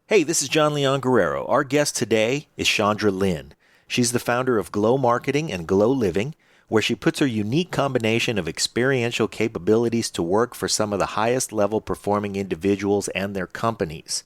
Hey, this is John Leon Guerrero. Our guest today is Chandra Lynn. She's the founder of Glow Marketing and Glow Living, where she puts her unique combination of experiential capabilities to work for some of the highest level performing individuals and their companies.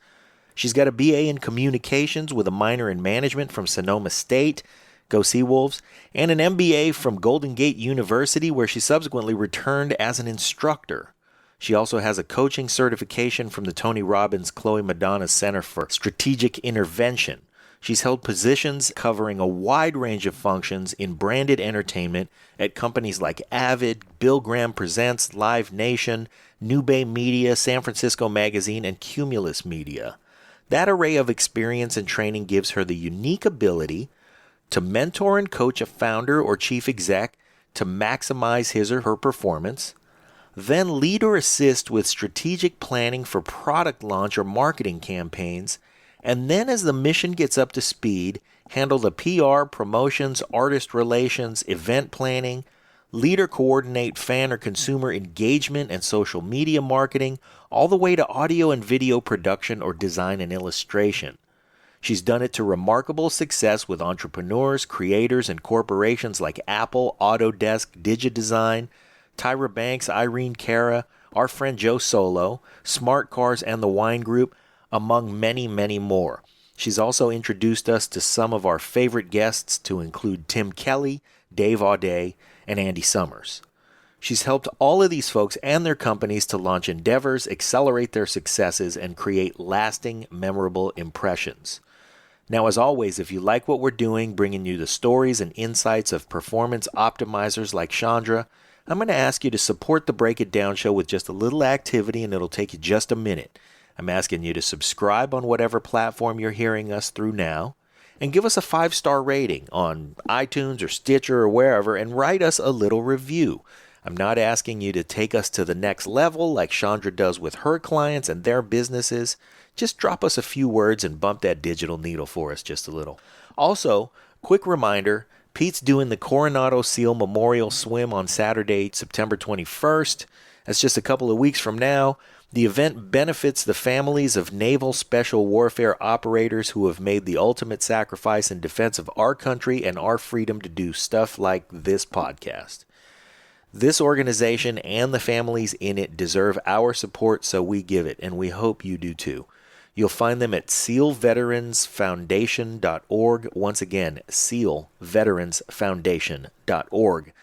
She's got a BA in communications with a minor in management from Sonoma State, go Seawolves, and an MBA from Golden Gate University, where she subsequently returned as an instructor. She also has a coaching certification from the Tony Robbins Chloe Madonna Center for Strategic Intervention. She's held positions covering a wide range of functions in branded entertainment at companies like Avid, Bill Graham Presents, Live Nation, New Bay Media, San Francisco Magazine, and Cumulus Media. That array of experience and training gives her the unique ability to mentor and coach a founder or chief exec to maximize his or her performance, then lead or assist with strategic planning for product launch or marketing campaigns, and then as the mission gets up to speed, handle the PR, promotions, artist relations, event planning, lead or coordinate fan or consumer engagement and social media marketing, all the way to audio and video production or design and illustration. She's done it to remarkable success with entrepreneurs, creators, and corporations like Apple, Autodesk, DigiDesign, Tyra Banks, Irene Cara, our friend Joe Solo, Smart Cars, and the Wine Group, among many, many more. She's also introduced us to some of our favorite guests to include Tim Kelley, Dave Aude, and Andy Summers. She's helped all of these folks and their companies to launch endeavors, accelerate their successes, and create lasting, memorable impressions. Now, as always, if you like what we're doing, bringing you the stories and insights of performance optimizers like Chandra, I'm going to ask you to support the Break It Down show with just a little activity, and it'll take you just a minute. I'm asking you to subscribe on whatever platform you're hearing us through now, and give us a 5-star rating on iTunes or Stitcher or wherever, and write us a little review. I'm not asking you to take us to the next level like Chandra does with her clients and their businesses. Just drop us a few words and bump that digital needle for us just a little. Also, quick reminder, Pete's doing the Coronado Seal Memorial Swim on Saturday, September 21st. That's just a couple of weeks from now. The event benefits the families of naval special warfare operators who have made the ultimate sacrifice in defense of our country and our freedom to do stuff like this podcast. This organization and the families in it deserve our support, so we give it, and we hope you do too. You'll find them at SEALVeteransFoundation.org. Once again, SEALVeteransFoundation.org.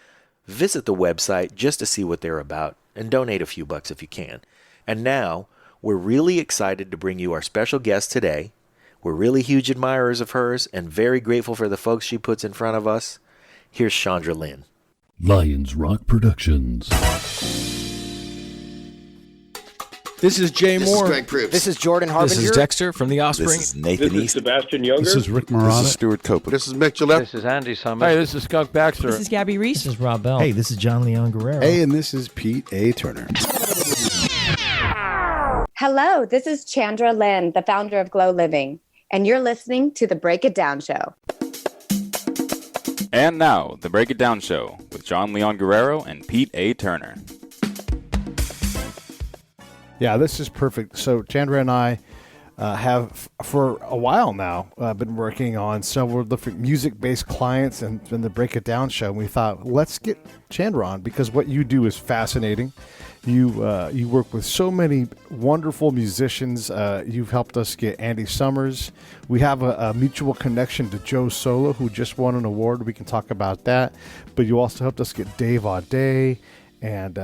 Visit the website just to see what they're about and donate a few bucks if you can. And now, we're really excited to bring you our special guest today. We're really huge admirers of hers and very grateful for the folks she puts in front of us. Here's Chandra Lynn. Lions Rock Productions. This is Jay This Moore. is Greg Proops. This is Jordan Harbinger. This is Dexter from The Offspring. This is Nathan This is East. Sebastian Younger. This is Rick Marotta. This is Stuart Copeland. This is Mick Gillette. This is Andy Summers. Hey, this is Skunk Baxter. This is Gabby Reese. This is Rob Bell. Hey, this is John Leon Guerrero. Hey, and this is Pete A. Turner. Hello, this is Chandra Lynn, the founder of Glow Living, and you're listening to the Break It Down Show. And now, the Break It Down Show with John Leon Guerrero and Pete A. Turner. Yeah, this is perfect. So Chandra and I have, for a while now, been working on several different music-based clients and the Break It Down Show. And we thought, let's get Chandra on because what you do is fascinating. You work with so many wonderful musicians. You've helped us get Andy Summers. We have a mutual connection to Joe Solo, who just won an award. We can talk about that. But you also helped us get Dave Aude and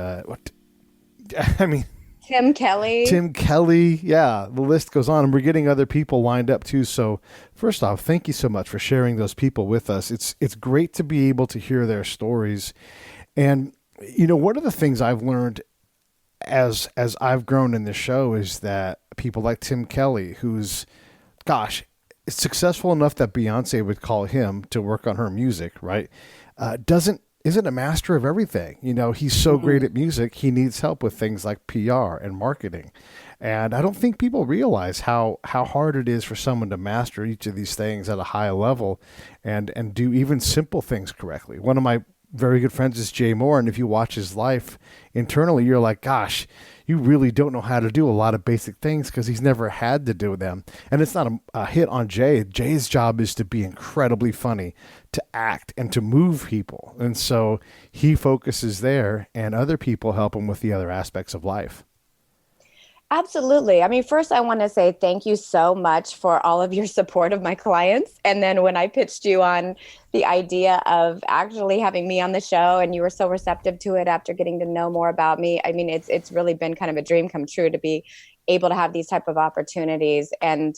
Tim Kelley. Yeah, the list goes on. And we're getting other people lined up too. So first off, thank you so much for sharing those people with us. It's great to be able to hear their stories. And, you know, one of the things I've learned as I've grown in this show is that people like Tim Kelley, who's, successful enough that Beyonce would call him to work on her music, right? Isn't a master of everything. You know, he's so great at music, he needs help with things like PR and marketing. And I don't think people realize how hard it is for someone to master each of these things at a high level and do even simple things correctly. One of my very good friends is Jay Moore, and if you watch his life internally, you're like, gosh, you really don't know how to do a lot of basic things because he's never had to do them. And it's not a hit on Jay. Jay's job is to be incredibly funny, to act, and to move people. And so he focuses there, and other people help him with the other aspects of life. Absolutely. I mean, first, I want to say thank you so much for all of your support of my clients. And then when I pitched you on the idea of actually having me on the show, and you were so receptive to it after getting to know more about me, I mean, it's really been kind of a dream come true to be able to have these type of opportunities. And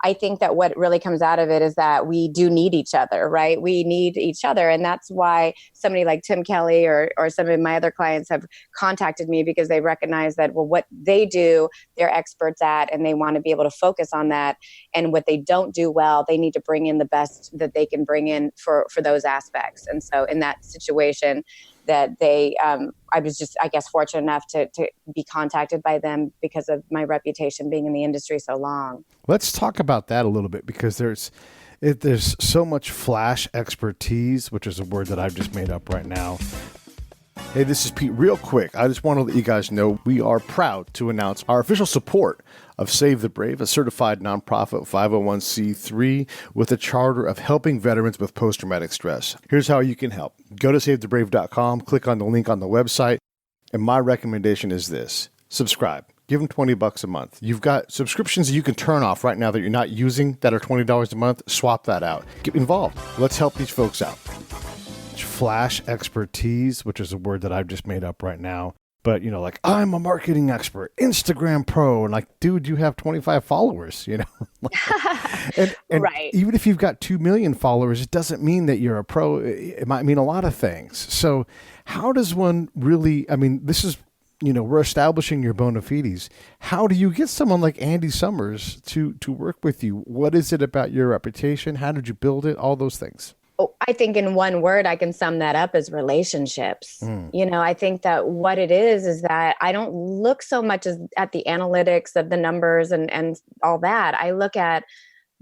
I think that what really comes out of it is that we do need each other, right? We need each other. And that's why somebody like Tim Kelley or some of my other clients have contacted me, because they recognize that, well, what they do, they're experts at, and they want to be able to focus on that. And what they don't do well, they need to bring in the best that they can bring in for those aspects. And so in that situation, that they, I was just, I guess, fortunate enough to be contacted by them because of my reputation being in the industry so long. Let's talk about that a little bit, because there's so much flash expertise, which is a word that I've just made up right now. Hey, this is Pete. Real quick, I just want to let you guys know we are proud to announce our official support of Save the Brave, a certified nonprofit 501c3 with a charter of helping veterans with post-traumatic stress. Here's how you can help. Go to savethebrave.com, click on the link on the website, and my recommendation is this. Subscribe. Give them $20 a month. You've got subscriptions that you can turn off right now that you're not using that are $20 a month. Swap that out. Get involved. Let's help these folks out. Flash expertise, which is a word that I've just made up right now. But, you know, like, I'm a marketing expert, Instagram pro, and like, dude, you have 25 followers, you know? and right. Even if you've got 2 million followers, it doesn't mean that you're a pro. It might mean a lot of things. So how does one really, I mean, this is, you know, we're establishing your bona fides. How do you get someone like Andy Summers to work with you? What is it about your reputation? How did you build it? All those things. Oh, I think in one word, I can sum that up as relationships. You know, I think that what it is that I don't look so much at the analytics of the numbers and all that. I look at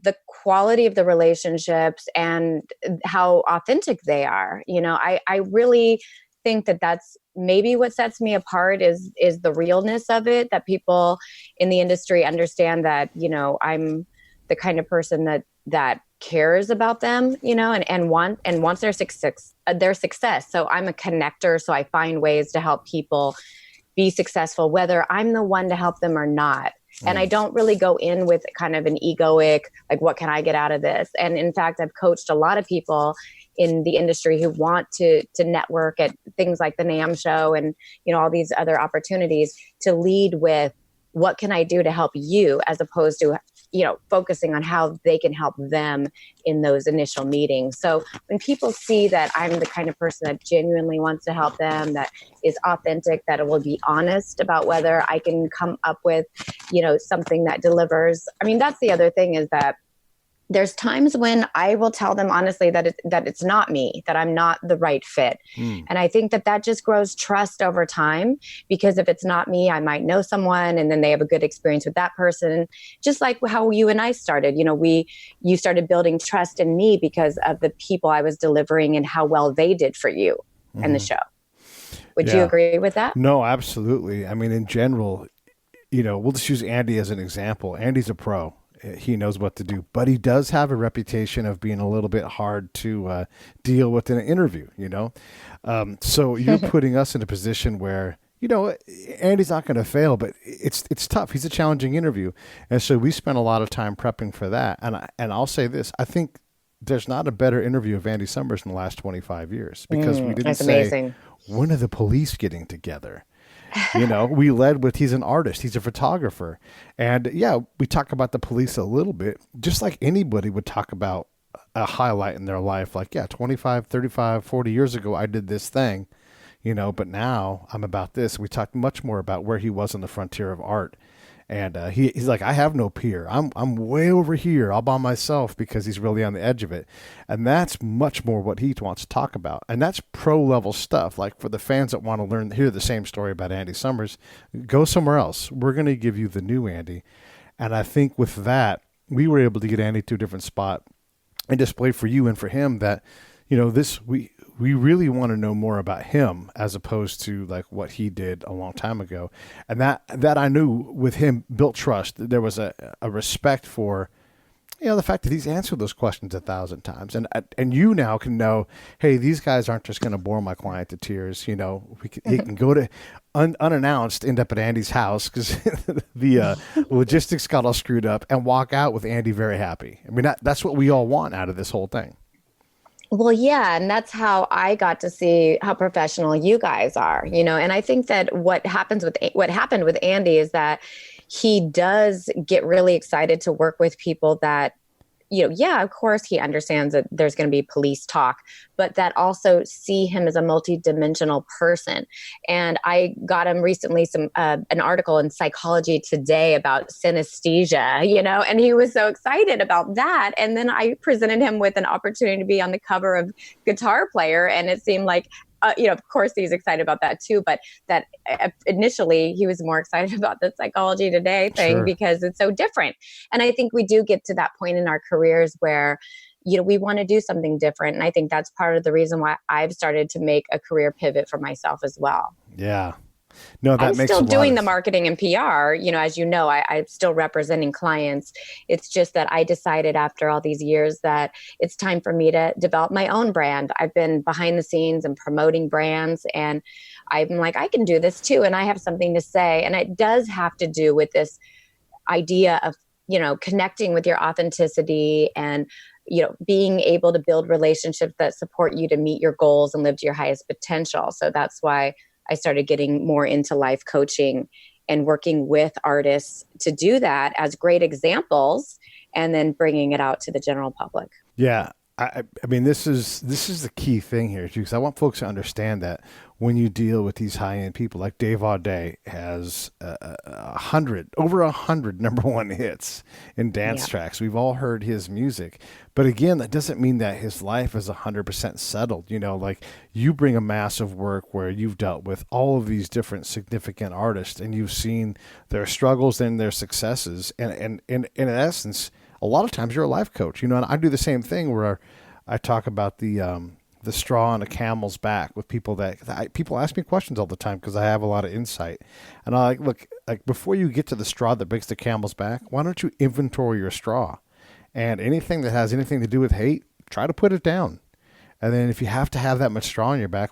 the quality of the relationships and how authentic they are. You know, I really think that that's maybe what sets me apart is the realness of it, that people in the industry understand that, you know, I'm the kind of person that cares about them, you know, and wants their success. So I'm a connector. So I find ways to help people be successful, whether I'm the one to help them or not. And I don't really go in with kind of an egoic, like, what can I get out of this? And in fact, I've coached a lot of people in the industry who want to network at things like the NAMM show and, you know, all these other opportunities, to lead with, what can I do to help you, as opposed to, you know, focusing on how they can help them in those initial meetings. So when people see that I'm the kind of person that genuinely wants to help them, that is authentic, that will be honest about whether I can come up with, you know, something that delivers. I mean, that's the other thing, is that there's times when I will tell them honestly that it's not me, that I'm not the right fit. And I think that just grows trust over time, because if it's not me, I might know someone and then they have a good experience with that person. Just like how you and I started, you know, you started building trust in me because of the people I was delivering and how well they did for you and the show. Would you agree with that? No, absolutely. I mean, in general, you know, we'll just use Andy as an example. Andy's a pro. He knows what to do, but he does have a reputation of being a little bit hard to deal with in an interview, you know? So you're putting us in a position where, you know, Andy's not going to fail, but it's tough. He's a challenging interview. And so we spent a lot of time prepping for that. And I'll say this, I think there's not a better interview of Andy Summers in the last 25 years, because we didn't say, amazing. When are the police getting together? You know, we led with, he's an artist, he's a photographer. And yeah, we talk about the police a little bit, just like anybody would talk about a highlight in their life. Like, yeah, 25, 35, 40 years ago, I did this thing, you know, but now I'm about this. We talked much more about where he was on the frontier of art. And he's like, I have no peer. I'm way over here all by myself, because he's really on the edge of it. And that's much more what he wants to talk about. And that's pro level stuff. Like, for the fans that want to hear the same story about Andy Summers, go somewhere else. We're going to give you the new Andy. And I think with that, we were able to get Andy to a different spot and display for you and for him that, you know, we really want to know more about him as opposed to like what he did a long time ago. And that I knew with him built trust. There was a respect for, the fact that he's answered those questions 1,000 times. And you now can know, hey, these guys aren't just going to bore my client to tears. He can go to unannounced, end up at Andy's house because the logistics got all screwed up, and walk out with Andy very happy. I mean, that's what we all want out of this whole thing. Well, yeah, and that's how I got to see how professional you guys are, and I think that what happened with Andy is that he does get really excited to work with people that, of course he understands that there's going to be police talk, but that also see him as a multidimensional person. And I got him recently an article in Psychology Today about synesthesia, and he was so excited about that. And then I presented him with an opportunity to be on the cover of Guitar Player, and it seemed like, of course he's excited about that too, but that initially he was more excited about the Psychology Today thing because it's so different. And I think we do get to that point in our careers where, we want to do something different. And I think that's part of the reason why I've started to make a career pivot for myself as well. Yeah. No, that I'm makes still a lot doing of the marketing and PR, as you know, I'm still representing clients. It's just that I decided after all these years that it's time for me to develop my own brand. I've been behind the scenes and promoting brands, and I'm like, I can do this too. And I have something to say. And it does have to do with this idea of, connecting with your authenticity and, being able to build relationships that support you to meet your goals and live to your highest potential. So that's why I started getting more into life coaching and working with artists to do that as great examples, and then bringing it out to the general public. Yeah. I mean, this is the key thing here, because I want folks to understand that when you deal with these high-end people, like Dave Aude has over 100 number one hits in dance tracks. We've all heard his music. But again, that doesn't mean that his life is 100% settled. Like you bring a massive work where you've dealt with all of these different significant artists, and you've seen their struggles and their successes. And in essence, a lot of times you're a life coach, and I do the same thing where I talk about the straw on a camel's back with people people ask me questions all the time because I have a lot of insight. And I look, before you get to the straw that breaks the camel's back, why don't you inventory your straw? And anything that has anything to do with hate, try to put it down. And then if you have to have that much straw on your back,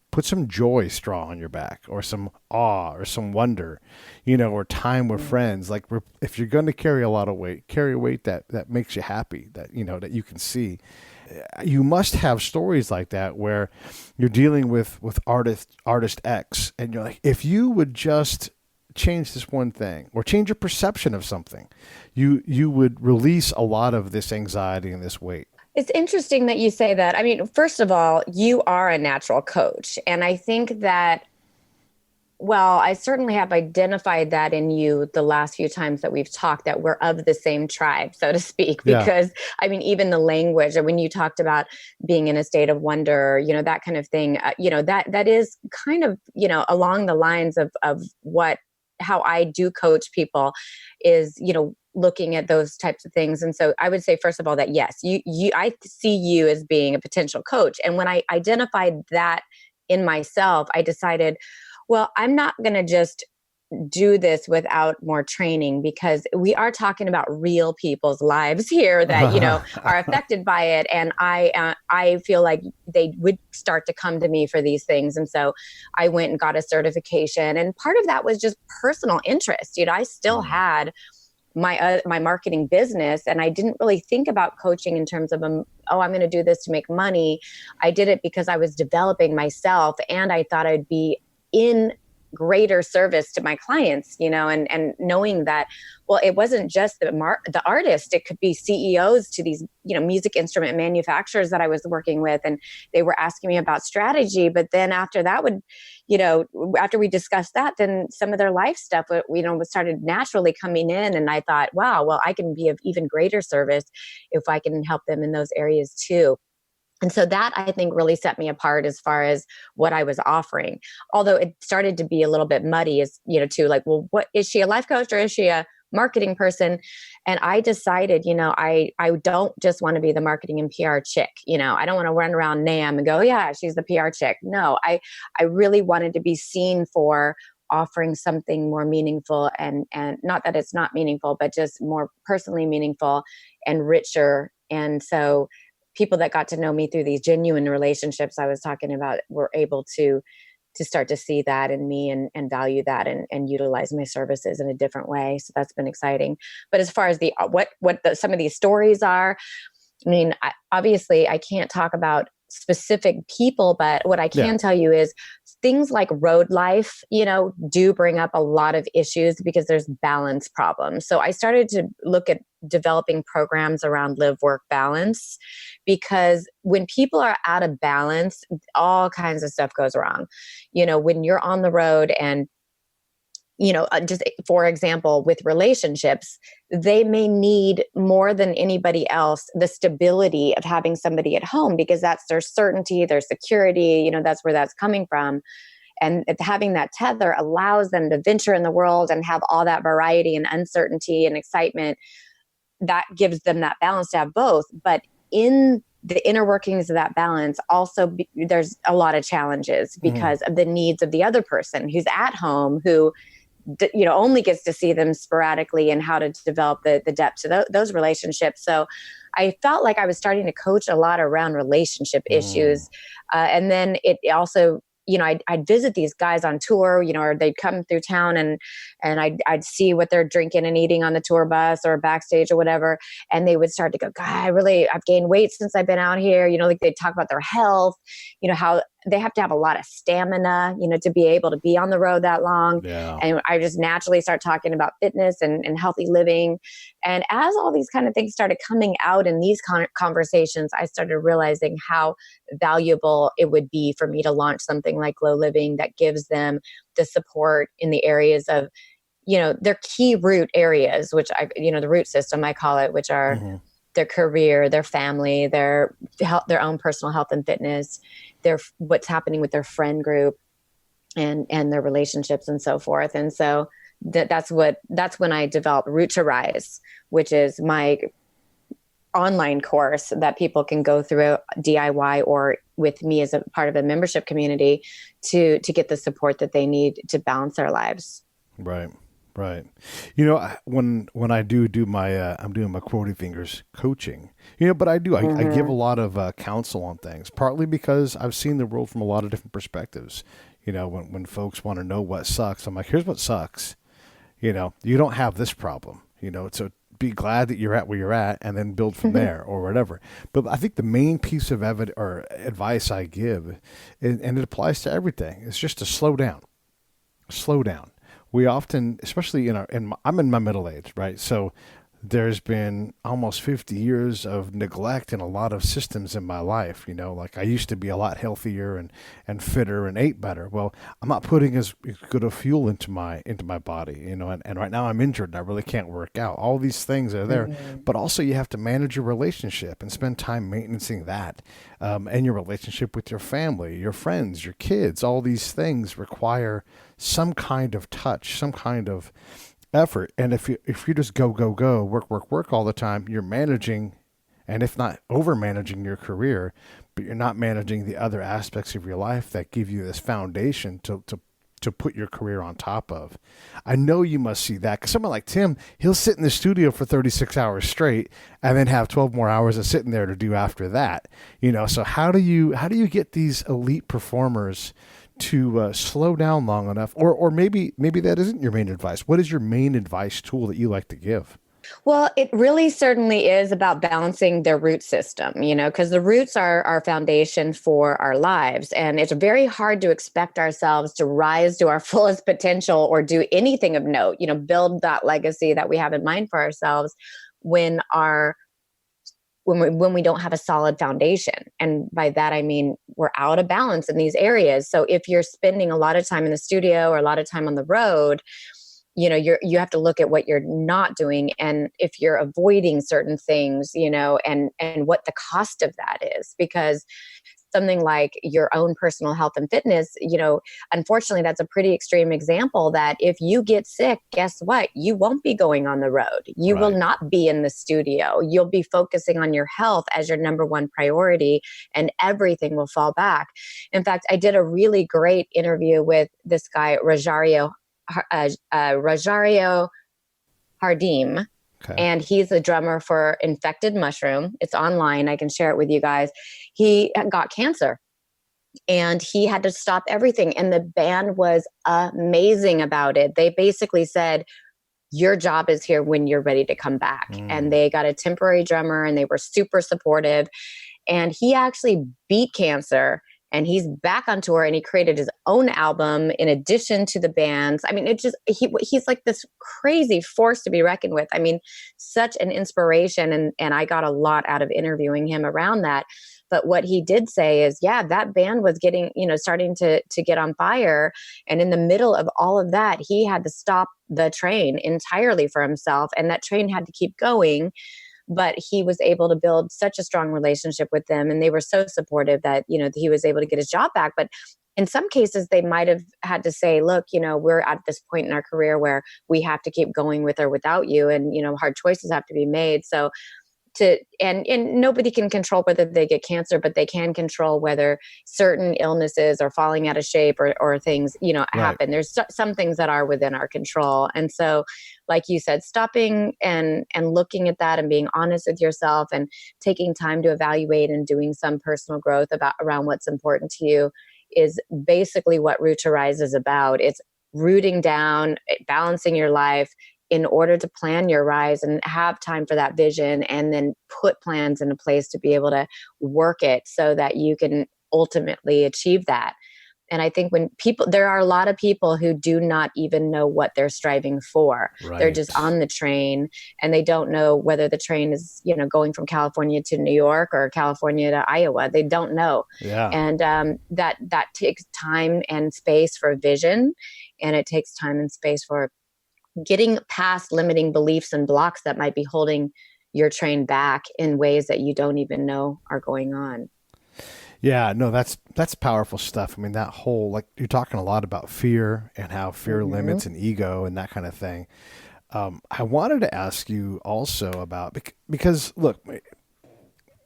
put some joy straw on your back, or some awe, or some wonder, or time with friends. Like if you're going to carry a lot of weight, carry a weight that makes you happy, that, that you can see. You must have stories like that where you're dealing with artist X, and you're like, if you would just change this one thing or change your perception of something, you would release a lot of this anxiety and this weight. It's interesting that you say that. I mean, first of all, you are a natural coach. And I think that, I certainly have identified that in you the last few times that we've talked, that we're of the same tribe, so to speak, because even the language, when you talked about being in a state of wonder, that kind of thing, that is kind of, along the lines of how I do coach people is, looking at those types of things. And so I would say, first of all, that yes, I see you as being a potential coach. And when I identified that in myself, I decided, I'm not going to just do this without more training, because we are talking about real people's lives here that, are affected by it. And I feel like they would start to come to me for these things. And so I went and got a certification. And part of that was just personal interest. I still had my marketing business, and I didn't really think about coaching in terms of, I'm going to do this to make money. I did it because I was developing myself, and I thought I'd be in greater service to my clients, and knowing that, it wasn't just the artist, it could be CEOs to these, music instrument manufacturers that I was working with, and they were asking me about strategy. But then after that after we discussed that, then some of their life stuff, started naturally coming in. And I thought, wow, I can be of even greater service if I can help them in those areas too. And so that, I think, really set me apart as far as what I was offering. Although it started to be a little bit muddy, too, like, what is she, a life coach, or is she a marketing person. And I decided, I don't just want to be the marketing and PR chick. I don't want to run around NAM and go, yeah, she's the PR chick. No, I really wanted to be seen for offering something more meaningful, and not that it's not meaningful, but just more personally meaningful and richer. And so people that got to know me through these genuine relationships I was talking about were able to start to see that in me and value that and utilize my services in a different way. So that's been exciting. But as far as some of these stories are, I mean, obviously I can't talk about specific people, but what I can tell you is things like road life, do bring up a lot of issues because there's balance problems. So I started to look at developing programs around live-work balance, because when people are out of balance, all kinds of stuff goes wrong. When you're on the road and just for example, with relationships, they may need more than anybody else the stability of having somebody at home, because that's their certainty, their security, that's where that's coming from. And having that tether allows them to venture in the world and have all that variety and uncertainty and excitement. That gives them that balance to have both. But in the inner workings of that balance, also there's a lot of challenges because of the needs of the other person who's at home, who only gets to see them sporadically, and how to develop the depth to those relationships. So I felt like I was starting to coach a lot around relationship issues. And then it also, I'd visit these guys on tour, or they'd come through town and I'd see what they're drinking and eating on the tour bus or backstage or whatever. And they would start to go, God, I've gained weight since I've been out here. Like they'd talk about their health, how they have to have a lot of stamina, to be able to be on the road that long. Yeah. And I just naturally start talking about fitness and healthy living. And as all these kind of things started coming out in these conversations, I started realizing how valuable it would be for me to launch something like Glow Living that gives them the support in the areas of, their key root areas, which the root system, I call it, which are their career, their family, their health, their own personal health and fitness, what's happening with their friend group and their relationships and so forth. And so that's when I developed Root to Rise, which is my online course that people can go through DIY or with me as a part of a membership community to get the support that they need to balance their lives. Right. Right. When I do my, I'm doing my quotey fingers coaching, but I give a lot of counsel on things, partly because I've seen the world from a lot of different perspectives. When folks want to know what sucks, I'm like, here's what sucks. You don't have this problem, so be glad that you're at where you're at and then build from there or whatever. But I think the main piece of advice I give, and it applies to everything, is just to slow down. We often, especially I'm in my middle age, right? So there's been almost 50 years of neglect in a lot of systems in my life. Like I used to be a lot healthier and fitter and ate better. Well, I'm not putting as good a fuel into my body, and right now I'm injured and I really can't work out. All these things are there, but also you have to manage your relationship and spend time maintaining that, and your relationship with your family, your friends, your kids. All these things require some kind of touch, some kind of effort. And if you just go, work all the time, you're managing, and if not over managing your career, but you're not managing the other aspects of your life that give you this foundation to put your career on top of. I know you must see that, because someone like Tim, he'll sit in the studio for 36 hours straight and then have 12 more hours of sitting there to do after that. So how do you get these elite performers to slow down long enough, or maybe that isn't your main advice? What is your main advice tool that you like to give? Well, it really certainly is about balancing their root system, because the roots are our foundation for our lives. And it's very hard to expect ourselves to rise to our fullest potential or do anything of note, build that legacy that we have in mind for ourselves when we don't have a solid foundation. And by that, I mean, we're out of balance in these areas. So if you're spending a lot of time in the studio or a lot of time on the road, you have to look at what you're not doing. And if you're avoiding certain things, and what the cost of that is, because something like your own personal health and fitness, unfortunately, that's a pretty extreme example that if you get sick, guess what? You won't be going on the road. You will not be in the studio. You'll be focusing on your health as your number one priority, and everything will fall back. In fact, I did a really great interview with this guy, Rosario Hardim. Okay. And he's a drummer for Infected Mushroom. It's online. I can share it with you guys. He got cancer and he had to stop everything. And the band was amazing about it. They basically said, your job is here when you're ready to come back. And they got a temporary drummer and they were super supportive. And he actually beat cancer. And he's back on tour and he created his own album in addition to the band's. I mean, he's like this crazy force to be reckoned with. I mean, such an inspiration. And I got a lot out of interviewing him around that. But what he did say is, yeah, that band was getting, starting to get on fire. And in the middle of all of that, he had to stop the train entirely for himself. And that train had to keep going. But he was able to build such a strong relationship with them. And they were so supportive that, he was able to get his job back. But in some cases, they might have had to say, look, we're at this point in our career where we have to keep going with or without you. And, hard choices have to be made. So and nobody can control whether they get cancer, but they can control whether certain illnesses or falling out of shape or things, happen. There's some things that are within our control. And so, like you said, stopping and looking at that and being honest with yourself and taking time to evaluate and doing some personal growth around what's important to you is basically what Root to Rise is about. It's rooting down, balancing your life, in order to plan your rise and have time for that vision and then put plans into place to be able to work it so that you can ultimately achieve that. And I think there are a lot of people who do not even know what they're striving for. Right. They're just on the train and they don't know whether the train is, going from California to New York or California to Iowa. They don't know. Yeah. And that takes time and space for vision, and it takes time and space for getting past limiting beliefs and blocks that might be holding your train back in ways that you don't even know are going on. Yeah, no, that's powerful stuff. I mean, that whole, like, you're talking a lot about fear and how fear limits and ego and that kind of thing. I wanted to ask you also about, because look,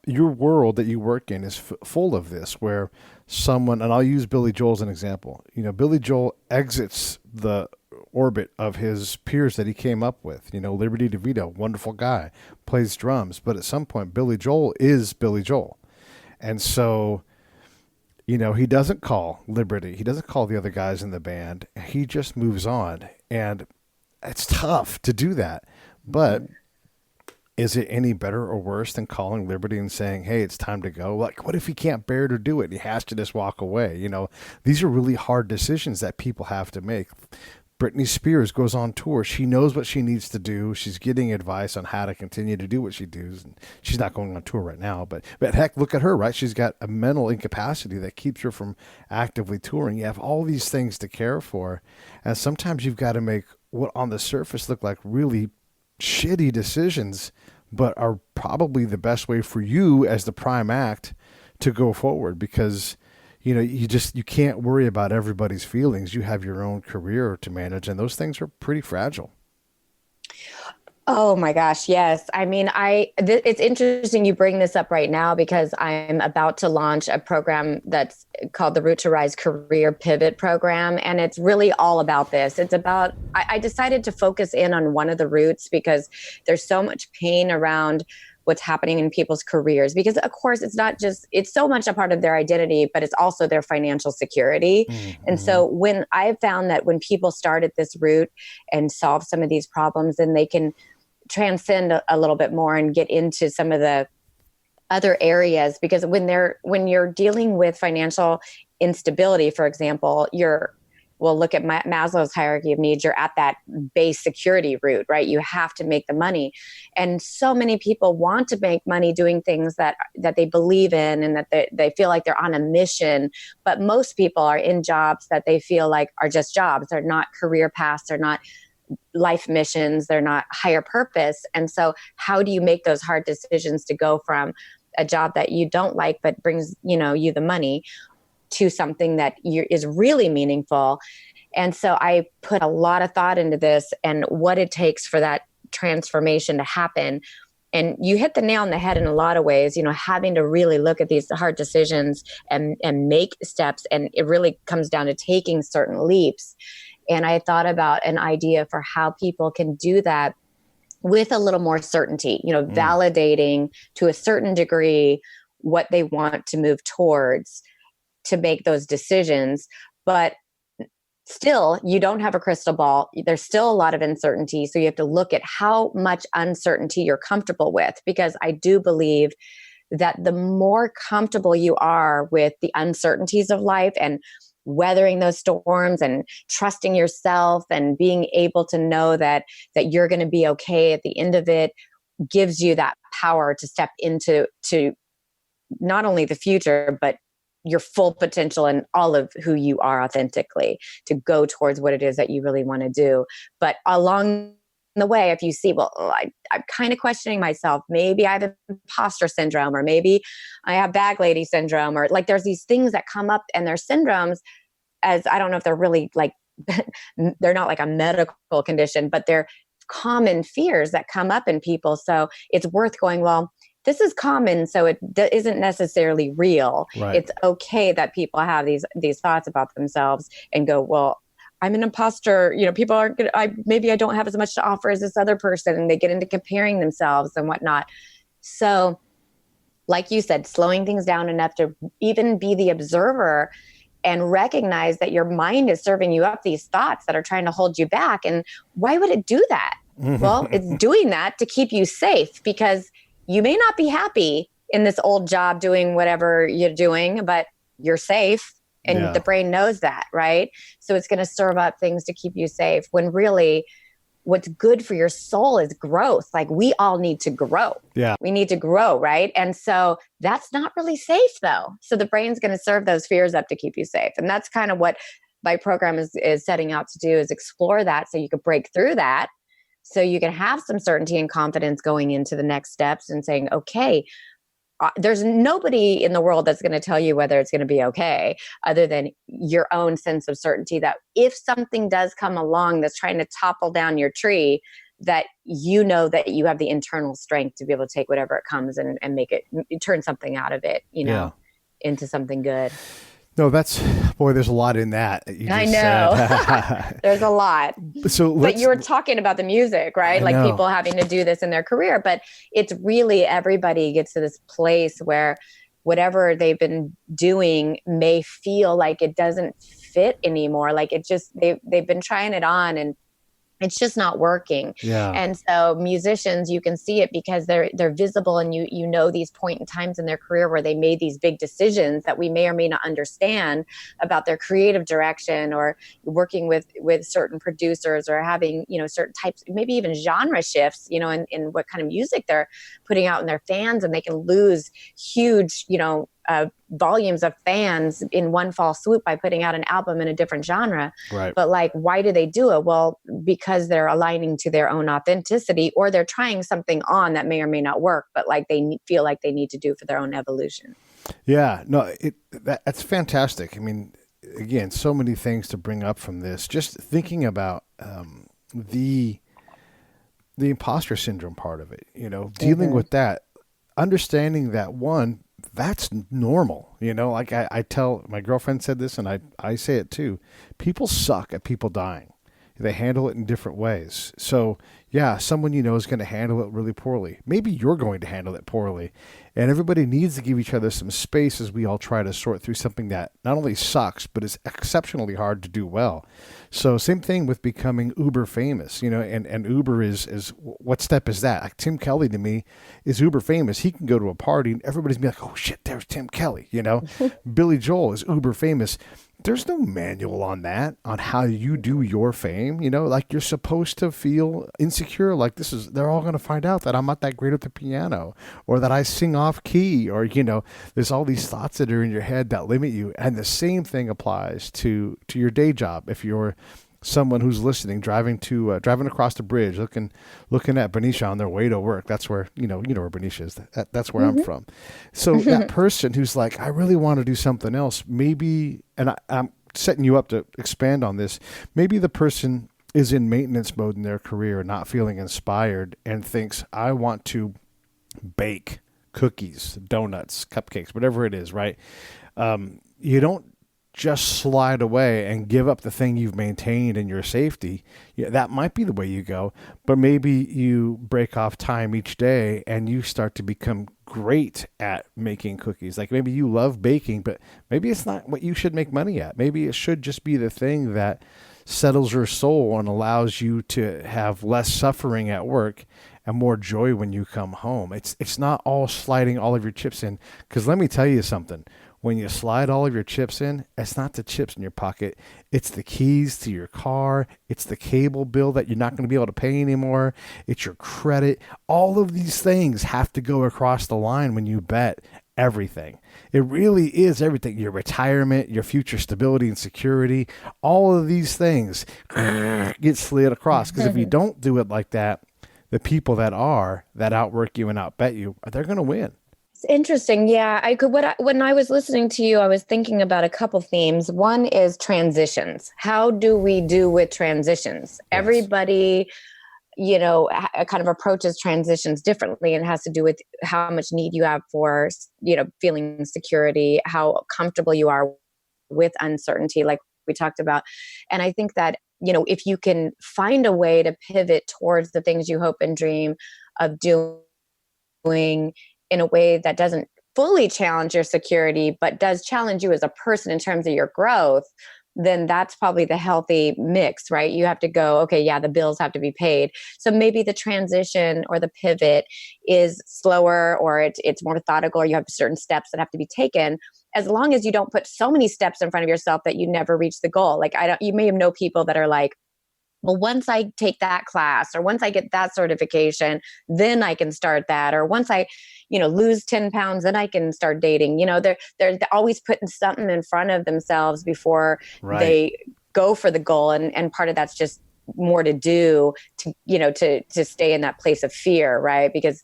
your world that you work in is full of this, where someone, and I'll use Billy Joel as an example. Billy Joel exits the orbit of his peers that he came up with. Liberty DeVito, wonderful guy, plays drums, but at some point Billy Joel is Billy Joel. And so, he doesn't call Liberty, he doesn't call the other guys in the band, he just moves on. And it's tough to do that. But is it any better or worse than calling Liberty and saying, hey, it's time to go? Like, what if he can't bear to do it? He has to just walk away. These are really hard decisions that people have to make. Britney Spears goes on tour. She knows what she needs to do. She's getting advice on how to continue to do what she does. And she's not going on tour right now, but heck, look at her, right? She's got a mental incapacity that keeps her from actively touring. You have all these things to care for. And sometimes you've got to make what on the surface look like really shitty decisions, but are probably the best way for you as the prime act to go forward, because you can't worry about everybody's feelings. You have your own career to manage, and those things are pretty fragile. Oh my gosh, yes. I mean, it's interesting you bring this up right now, because I'm about to launch a program that's called the Root to Rise Career Pivot Program. And it's really all about this. It's about, I decided to focus in on one of the roots because there's so much pain around what's happening in people's careers, because of course it's so much a part of their identity, but it's also their financial security. Mm-hmm. And so when I found that when people start at this root and solve some of these problems, then they can transcend a little bit more and get into some of the other areas, because when you're dealing with financial instability, for example, look at Maslow's hierarchy of needs. You're at that base security root, right? You have to make the money. And so many people want to make money doing things that they believe in and that they feel like they're on a mission. But most people are in jobs that they feel like are just jobs. They're not career paths. They're not life missions. They're not higher purpose. And so how do you make those hard decisions to go from a job that you don't like, but brings, you the money, to something that is really meaningful. And so I put a lot of thought into this and what it takes for that transformation to happen. And you hit the nail on the head in a lot of ways, having to really look at these hard decisions and make steps. And it really comes down to taking certain leaps. And I thought about an idea for how people can do that with a little more certainty, validating to a certain degree what they want to move towards to make those decisions. But still, you don't have a crystal ball. There's still a lot of uncertainty. So you have to look at how much uncertainty you're comfortable with, because I do believe that the more comfortable you are with the uncertainties of life and weathering those storms and trusting yourself and being able to know that you're going to be okay at the end of it, gives you that power to step into not only the future, but your full potential and all of who you are authentically, to go towards what it is that you really want to do. But along the way, if you see, I'm kind of questioning myself, maybe I have imposter syndrome, or maybe I have bag lady syndrome, or like there's these things that come up and they're syndromes, as I don't know if they're really like, they're not like a medical condition, but they're common fears that come up in people. So it's worth going, well, this is common, so it isn't necessarily real. Right. It's okay that people have these thoughts about themselves and go, well, I'm an imposter. People aren't going to, maybe I don't have as much to offer as this other person, and they get into comparing themselves and whatnot. So like you said, slowing things down enough to even be the observer and recognize that your mind is serving you up these thoughts that are trying to hold you back. And why would it do that? Well, it's doing that to keep you safe, because you may not be happy in this old job doing whatever you're doing, but you're safe, and the brain knows that, right? So it's going to serve up things to keep you safe, when really what's good for your soul is growth. Like, we all need to grow. Yeah. We need to grow, right? And so that's not really safe though. So the brain's going to serve those fears up to keep you safe. And that's kind of what my program is setting out to do, is explore that so you can break through that. So you can have some certainty and confidence going into the next steps and saying, okay, there's nobody in the world that's going to tell you whether it's going to be okay, other than your own sense of certainty that if something does come along that's trying to topple down your tree, that that you have the internal strength to be able to take whatever it comes and make it, turn something out of it, into something good. No, there's a lot in that. I know. There's a lot. But you were talking about the music, right? Like people having to do this in their career, but it's really, everybody gets to this place where whatever they've been doing may feel like it doesn't fit anymore. Like it just, they've been trying it on and it's just not working. Yeah. And so musicians, you can see it because they're visible, and you know these point in times in their career where they made these big decisions that we may or may not understand about their creative direction, or working with certain producers, or having, certain types, maybe even genre shifts, in what kind of music they're putting out in their fans, and they can lose huge, volumes of fans in one fall swoop by putting out an album in a different genre. Right. But like, why do they do it? Well, because they're aligning to their own authenticity, or they're trying something on that may or may not work, but like they feel like they need to do for their own evolution. Yeah, no, that's fantastic. I mean, again, so many things to bring up from this. Just thinking about the imposter syndrome part of it, dealing with that, understanding that that's normal. Like I tell, my girlfriend said this, and I say it too. People suck at people dying. They handle it in different ways. So yeah, someone is going to handle it really poorly. Maybe you're going to handle it poorly. And everybody needs to give each other some space as we all try to sort through something that not only sucks, but is exceptionally hard to do well. So same thing with becoming uber famous, and Uber is what step is that? Like Tim Kelley to me is uber famous. He can go to a party and everybody's be like, oh shit, there's Tim Kelley, Billy Joel is uber famous. There's no manual on that, on how you do your fame, like you're supposed to feel insecure. Like they're all going to find out that I'm not that great at the piano, or that I sing off key, or, there's all these thoughts that are in your head that limit you. And the same thing applies to your day job. If you're someone who's listening, driving across the bridge, looking at Benicia on their way to work. That's where, you know where Benicia is. That's where I'm from. So that person who's like, I really want to do something else, maybe, and I'm setting you up to expand on this. Maybe the person is in maintenance mode in their career, not feeling inspired, and thinks, I want to bake cookies, donuts, cupcakes, whatever it is, right? You don't just slide away and give up the thing you've maintained in your safety. Yeah, that might be the way you go, but maybe you break off time each day and you start to become great at making cookies. Like maybe you love baking, but maybe it's not what you should make money at. Maybe it should just be the thing that settles your soul and allows you to have less suffering at work and more joy when you come home. It's not all sliding all of your chips in, because let me tell you something. When you slide all of your chips in, it's not the chips in your pocket. It's the keys to your car. It's the cable bill that you're not going to be able to pay anymore. It's your credit. All of these things have to go across the line when you bet everything. It really is everything. Your retirement, your future stability and security, all of these things get slid across. Because if you don't do it like that, the people that outwork you and outbet you, they're going to win. It's interesting. Yeah, when I was listening to you, I was thinking about a couple themes. One is transitions. How do we do with transitions? Yes. Everybody, kind of approaches transitions differently, and it has to do with how much need you have for, feeling security, how comfortable you are with uncertainty, like we talked about. And I think that, if you can find a way to pivot towards the things you hope and dream of doing in a way that doesn't fully challenge your security, but does challenge you as a person in terms of your growth, then that's probably the healthy mix, right? You have to go, okay, yeah, the bills have to be paid. So maybe the transition or the pivot is slower, or it's more methodical, or you have certain steps that have to be taken, as long as you don't put so many steps in front of yourself that you never reach the goal. Like you may know people that are like, well, once I take that class, or once I get that certification, then I can start that. Or once I, lose 10 pounds, then I can start dating. They're always putting something in front of themselves before they go for the goal. And part of that's just more to do to stay in that place of fear, right? Because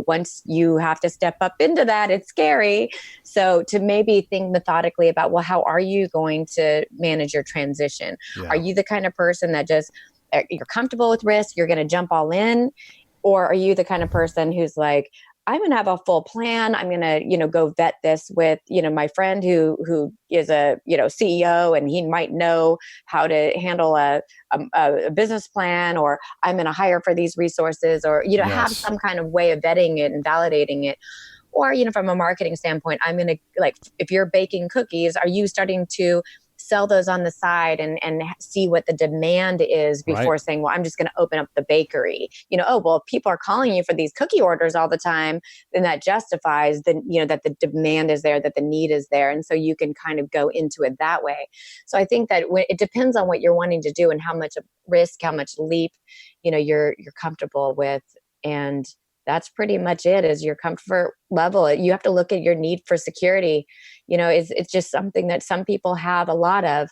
once you have to step up into that, it's scary. So to maybe think methodically about, well, how are you going to manage your transition? Yeah. Are you the kind of person that just, you're comfortable with risk, you're going to jump all in? Or are you the kind of person who's like, I'm going to have a full plan. I'm going to, go vet this with, my friend who is a, CEO, and he might know how to handle a business plan, or I'm going to hire for these resources, or, yes, have some kind of way of vetting it and validating it. Or, from a marketing standpoint, I'm going to, like, if you're baking cookies, are you starting to sell those on the side and see what the demand is before saying, well, I'm just going to open up the bakery. If people are calling you for these cookie orders all the time, then that justifies that the demand is there, that the need is there. And so you can kind of go into it that way. So I think that it depends on what you're wanting to do and how much risk, how much leap, you're comfortable with. And that's pretty much it, is your comfort level. You have to look at your need for security. It's just something that some people have a lot of.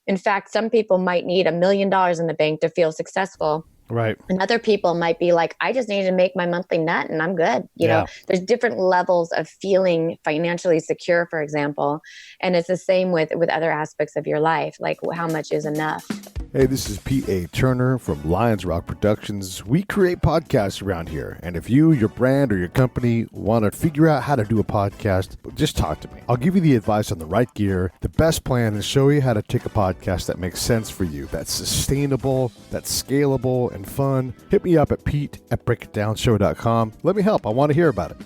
In fact, some people might need $1 million in the bank to feel successful. Right. And other people might be like, I just need to make my monthly net and I'm good. There's different levels of feeling financially secure, for example. And it's the same with other aspects of your life. Like, how much is enough? Hey, this is Pete A. Turner from Lions Rock Productions. We create podcasts around here. And if you, your brand, or your company want to figure out how to do a podcast, just talk to me. I'll give you the advice on the right gear, the best plan, and show you how to take a podcast that makes sense for you, that's sustainable, that's scalable, and fun. Hit me up at pete@breakitdownshow.com. Let me help. I want to hear about it.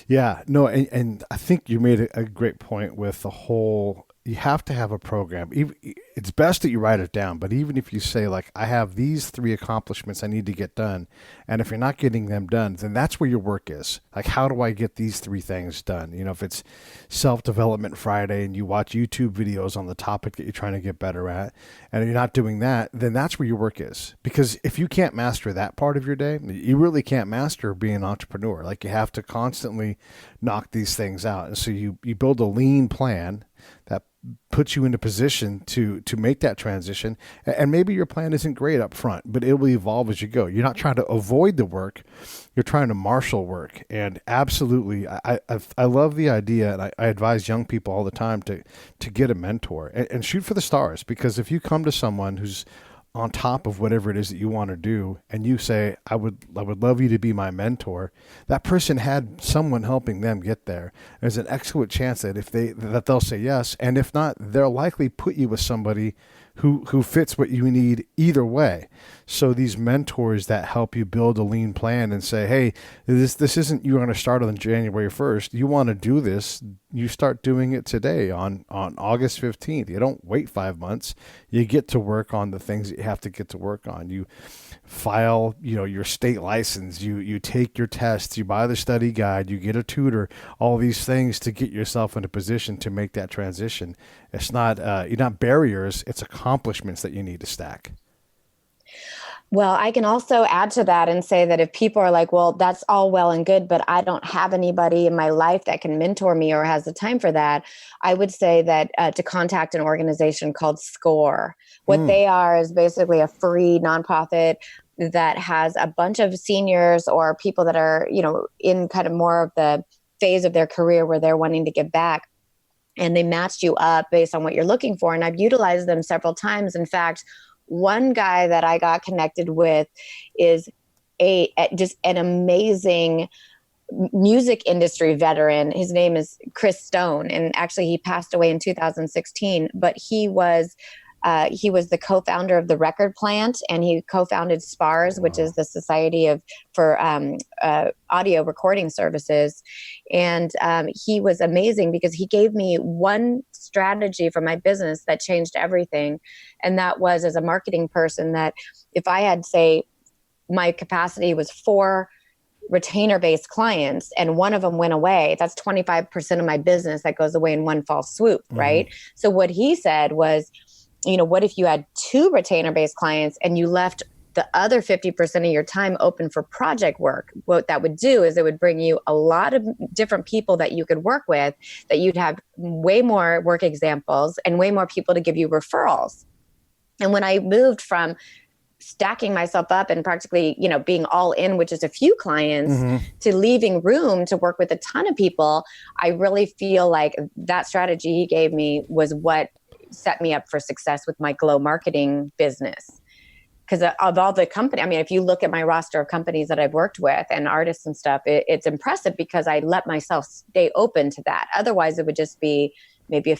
Yeah, no, and I think you made a great point with the whole, you have to have a program. It's best that you write it down, but even if you say, like, I have these 3 accomplishments I need to get done, and if you're not getting them done, then that's where your work is. Like, how do I get these 3 things done? If it's Self-Development Friday and you watch YouTube videos on the topic that you're trying to get better at, and you're not doing that, then that's where your work is. Because if you can't master that part of your day, you really can't master being an entrepreneur. Like, you have to constantly knock these things out. And so you build a lean plan. that puts you in a position to make that transition. And maybe your plan isn't great up front, but it will evolve as you go. You're not trying to avoid the work. You're trying to marshal work. And absolutely, I love the idea, and I advise young people all the time to get a mentor and shoot for the stars, because if you come to someone who's on top of whatever it is that you want to do, and you say, I would love you to be my mentor, that person had someone helping them get there. There's an excellent chance that that they'll say yes. And if not, they'll likely put you with somebody who fits what you need either way. So these mentors that help you build a lean plan and say, hey, this isn't you're going to start on January 1st. You want to do this, you start doing it today on August 15th. You don't wait 5 months. You get to work on the things that you have to get to work on. You file, your state license, you take your tests, you buy the study guide, you get a tutor, all these things to get yourself in a position to make that transition. It's not, you're not barriers, it's accomplishments that you need to stack. Well, I can also add to that and say that if people are like, well, that's all well and good, but I don't have anybody in my life that can mentor me or has the time for that, I would say that to contact an organization called SCORE. What they are is basically a free nonprofit that has a bunch of seniors or people that are, in kind of more of the phase of their career where they're wanting to give back. And they matched you up based on what you're looking for. And I've utilized them several times. In fact, one guy that I got connected with is just an amazing music industry veteran. His name is Chris Stone. And actually he passed away in 2016, but he was the co-founder of the Record Plant, and he co-founded SPARS, which is the Society for Audio Recording Services. And he was amazing because he gave me one strategy for my business that changed everything. And that was, as a marketing person, that if I had, say, my capacity was 4 retainer-based clients and one of them went away, that's 25% of my business that goes away in one fell swoop, right? So what he said was, what if you had 2 retainer-based clients and you left the other 50% of your time open for project work? What that would do is it would bring you a lot of different people that you could work with, that you'd have way more work examples and way more people to give you referrals. And when I moved from stacking myself up and practically, being all in, which is a few clients, to leaving room to work with a ton of people, I really feel like that strategy he gave me was what set me up for success with my Glow marketing business. Because of all the company, if you look at my roster of companies that I've worked with and artists and stuff, it's impressive because I let myself stay open to that. Otherwise, it would just be maybe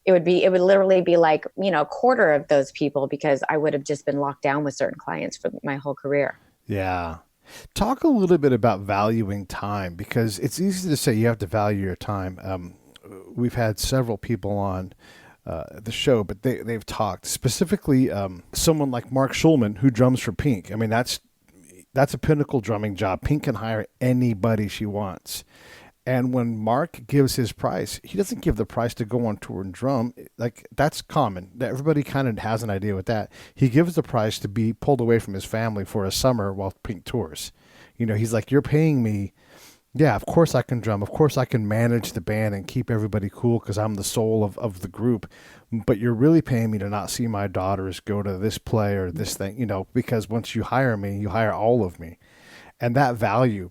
it would literally be like, a quarter of those people, because I would have just been locked down with certain clients for my whole career. Yeah. Talk a little bit about valuing time, because it's easy to say you have to value your time. We've had several people on the show, but they've talked specifically someone like Mark Schulman, who drums for Pink. That's a pinnacle drumming job. Pink can hire anybody she wants. And when Mark gives his price, he doesn't give the price to go on tour and drum. Like, that's common. Everybody kind of has an idea with that. He gives the price to be pulled away from his family for a summer while Pink tours. He's like, you're paying me. Yeah, of course I can drum. Of course I can manage the band and keep everybody cool because I'm the soul of the group. But you're really paying me to not see my daughters go to this play or this thing, because once you hire me, you hire all of me. And that value,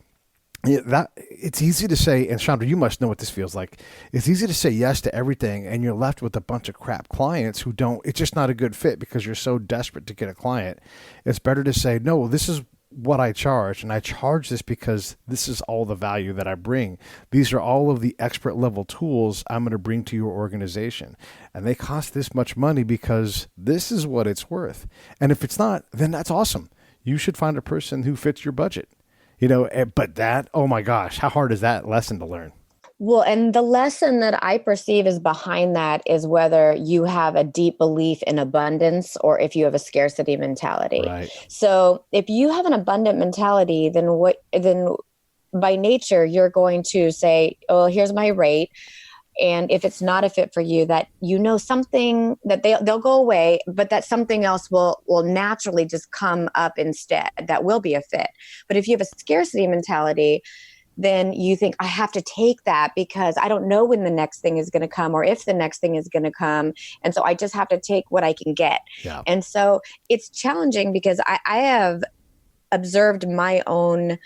it's easy to say, and Chandra, you must know what this feels like. It's easy to say yes to everything, and you're left with a bunch of crap clients who it's just not a good fit because you're so desperate to get a client. It's better to say, no, this is what I charge, and I charge this because this is all the value that I bring. These are all of the expert level tools I'm going to bring to your organization, and they cost this much money because this is what it's worth. And if it's not, then that's awesome. You should find a person who fits your budget. But that, oh my gosh, how hard is that lesson to learn? Well, and the lesson that I perceive is behind that is whether you have a deep belief in abundance or if you have a scarcity mentality. Right. So if you have an abundant mentality, then by nature, you're going to say, oh, here's my rate. And if it's not a fit for you, that something that they'll go away, but that something else will naturally just come up instead that will be a fit. But if you have a scarcity mentality, then you think, I have to take that because I don't know when the next thing is going to come or if the next thing is going to come. And so I just have to take what I can get. Yeah. And so it's challenging because I have observed my own,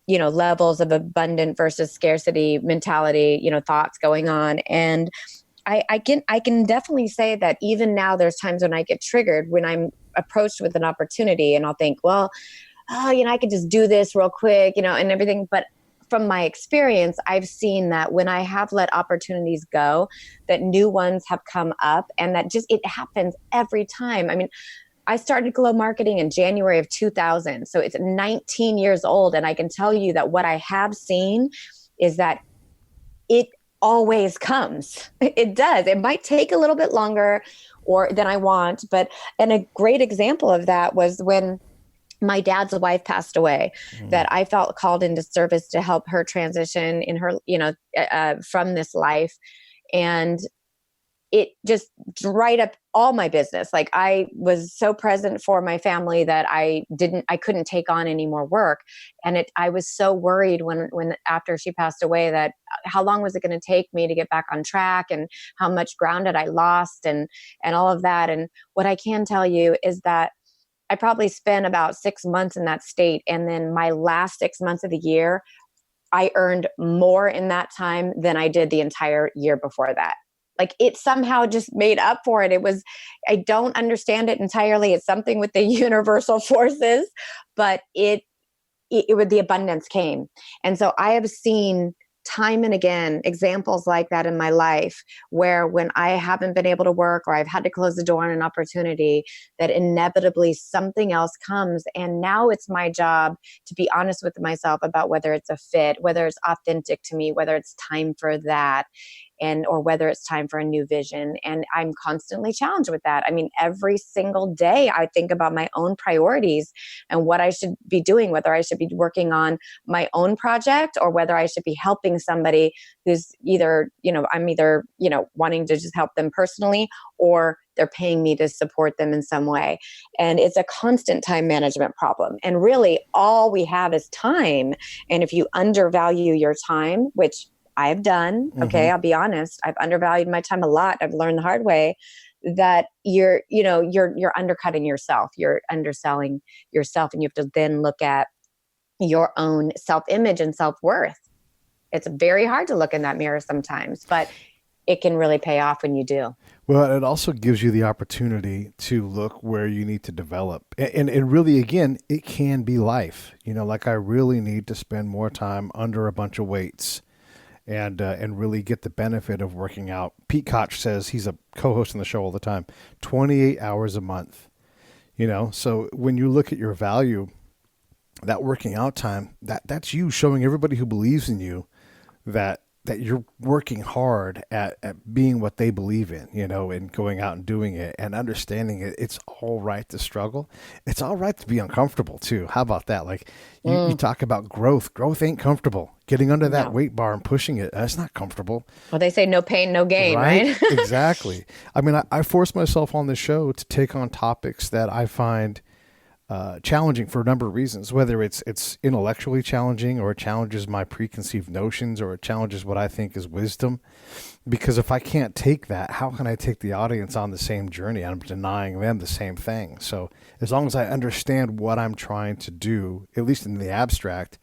levels of abundant versus scarcity mentality, thoughts going on. And I can definitely say that even now there's times when I get triggered when I'm approached with an opportunity and I'll think, well, I could just do this real quick, and everything. But from my experience, I've seen that when I have let opportunities go, that new ones have come up, and that it happens every time. I mean, I started Glow Marketing in January of 2000. So it's 19 years old. And I can tell you that what I have seen is that it always comes. It does. It might take a little bit longer than I want. And a great example of that was when my dad's wife passed away, that I felt called into service to help her transition in her, from this life. And it just dried up all my business. Like, I was so present for my family that I couldn't take on any more work. And I was so worried when after she passed away, that how long was it going to take me to get back on track, and how much ground had I lost, and all of that. And what I can tell you is that I probably spent about 6 months in that state. And then my last 6 months of the year, I earned more in that time than I did the entire year before that. Like, it somehow just made up for it. I don't understand it entirely. It's something with the universal forces, but the abundance came. And so I have seen time and again examples like that in my life, where when I haven't been able to work or I've had to close the door on an opportunity, that inevitably something else comes. And now it's my job to be honest with myself about whether it's a fit, whether it's authentic to me, whether it's time for that, or whether it's time for a new vision. And I'm constantly challenged with that. I mean, every single day I think about my own priorities and what I should be doing, whether I should be working on my own project or whether I should be helping somebody who's I'm either wanting to just help them personally, or they're paying me to support them in some way. And it's a constant time management problem. And really all we have is time. And if you undervalue your time, which I've done, okay, I'll be honest, I've undervalued my time a lot. I've learned the hard way that you're undercutting yourself. You're underselling yourself, and you have to then look at your own self-image and self-worth. It's very hard to look in that mirror sometimes, but it can really pay off when you do. Well, it also gives you the opportunity to look where you need to develop. And really, again, it can be life. Like, I really need to spend more time under a bunch of weights and really get the benefit of working out. Pete Koch says, he's a co-host on the show all the time, 28 hours a month. So when you look at your value, that working out time, that's you showing everybody who believes in you that you're working hard at being what they believe in, and going out and doing it and understanding it. It's all right to struggle. It's all right to be uncomfortable too. How about that? Like, you talk about growth. Growth ain't comfortable. Getting under that weight bar and pushing it, that's not comfortable. Well, they say no pain, no gain, right? Exactly. I mean, I force myself on this show to take on topics that I find challenging for a number of reasons, whether it's intellectually challenging, or it challenges my preconceived notions, or it challenges what I think is wisdom. Because if I can't take that, how can I take the audience on the same journey? I'm denying them the same thing. So as long as I understand what I'm trying to do, at least in the abstract,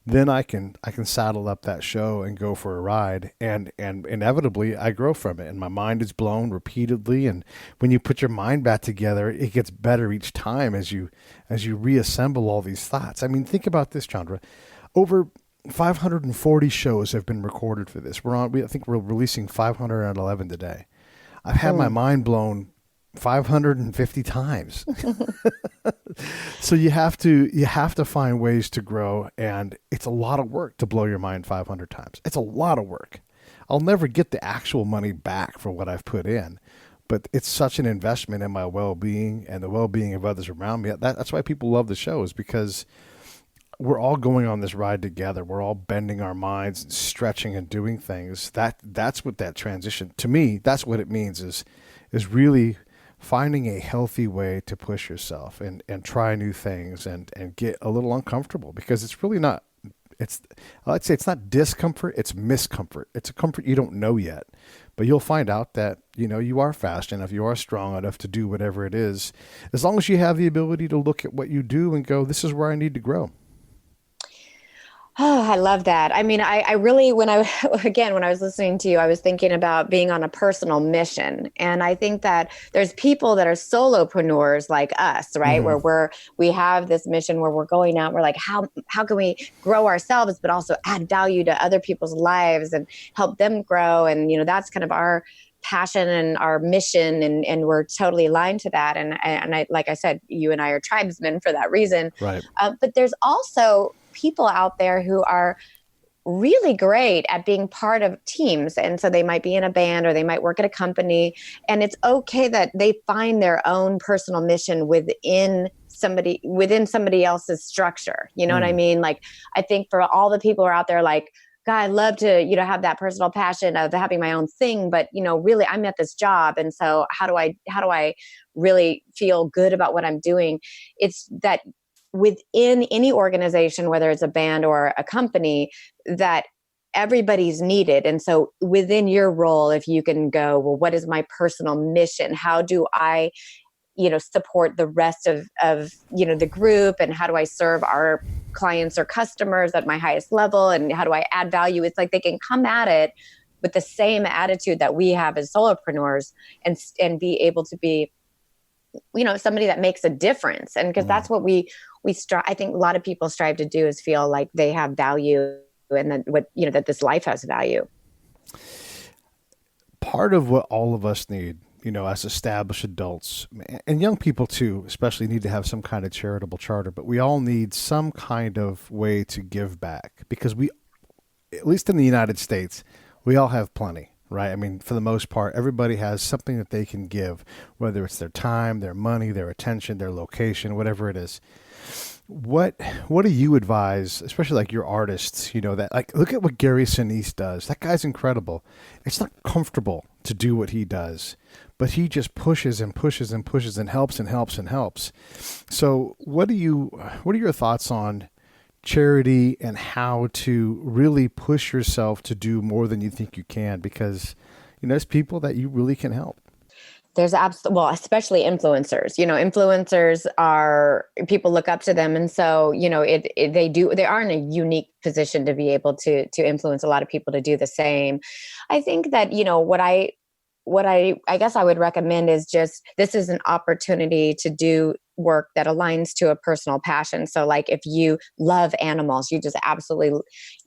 then I can saddle up that show and go for a ride, and inevitably I grow from it, and my mind is blown repeatedly. And when you put your mind back together, it gets better each time as you reassemble all these thoughts. I mean, think about this, Chandra. Over 540 shows have been recorded for this. I think we're releasing 511 today. I've had my mind blown 550 times. So you have to find ways to grow, and it's a lot of work to blow your mind 500 times. It's a lot of work. I'll never get the actual money back for what I've put in, but it's such an investment in my well-being and the well-being of others around me. That's why people love the show, is because we're all going on this ride together. We're all bending our minds and stretching and doing things. That's what that transition, to me, that's what it means, is really finding a healthy way to push yourself and try new things and get a little uncomfortable, because it's I'd say it's not discomfort, it's miscomfort. It's a comfort you don't know yet, but you'll find out that, you are fast enough, you are strong enough to do whatever it is, as long as you have the ability to look at what you do and go, this is where I need to grow. Oh, I love that. I mean, I really, when I was listening to you, I was thinking about being on a personal mission. And I think that there's people that are solopreneurs like us, right? Mm-hmm. Where we have this mission where we're going out, we're like, how can we grow ourselves, but also add value to other people's lives and help them grow? And, that's kind of our passion and our mission. And we're totally aligned to that. And I, like I said, you and I are tribesmen for that reason. Right. But there's also people out there who are really great at being part of teams. And so they might be in a band or they might work at a company. And it's okay that they find their own personal mission within somebody else's structure. You know what I mean? Like, I think for all the people who are out there, like, God, I love to, have that personal passion of having my own thing, but, really I'm at this job. And so how do I really feel good about what I'm doing? It's that within any organization, whether it's a band or a company, that everybody's needed. And so within your role, if you can go, well, what is my personal mission? How do I, support the rest of the group? And how do I serve our clients or customers at my highest level? And how do I add value? It's like they can come at it with the same attitude that we have as solopreneurs and be able to be, somebody that makes a difference. And because that's what we strive. I think a lot of people strive to do is feel like they have value and that this life has value. Part of what all of us need, as established adults and young people too, especially, need to have some kind of charitable charter, but we all need some kind of way to give back, because we, at least in the United States, we all have plenty. Right. I mean, for the most part, everybody has something that they can give, whether it's their time, their money, their attention, their location, whatever it is. What do you advise, especially like your artists, that, like, look at what Gary Sinise does. That guy's incredible. It's not comfortable to do what he does, but he just pushes and pushes and pushes and helps and helps and helps. So what are your thoughts on charity and how to really push yourself to do more than you think you can? Because, there's people that you really can help. There's especially influencers. Influencers are, people look up to them. And so, they are in a unique position to be able to influence a lot of people to do the same. I think that, what I guess I would recommend is just, this is an opportunity to do work that aligns to a personal passion. So like, if you love animals, you just absolutely,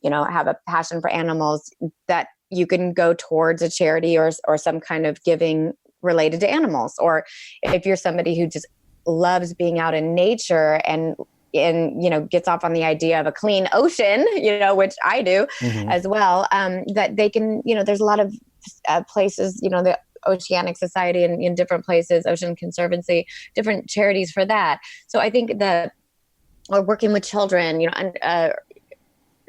have a passion for animals, that you can go towards a charity or some kind of giving related to animals. Or if you're somebody who just loves being out in nature and gets off on the idea of a clean ocean, which I do as well, that they can, there's a lot of places, the Oceanic Society and in different places, Ocean Conservancy, different charities for that. So I think that, or working with children,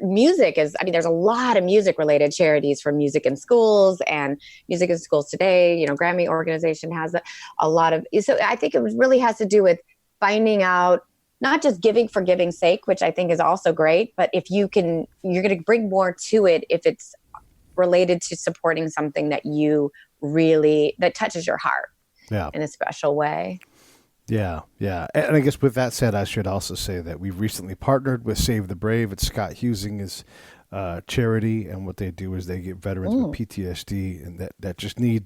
music is, there's a lot of music related charities for music in schools and music in schools today. Grammy organization has a lot of, so I think it really has to do with finding out, not just giving for giving's sake, which I think is also great, but if you're going to bring more to it if it's related to supporting something that that touches your heart in a special way. Yeah. And I guess with that said, I should also say that we've recently partnered with Save the Brave. It's Scott Husing's charity, and what they do is they get veterans with PTSD and that just need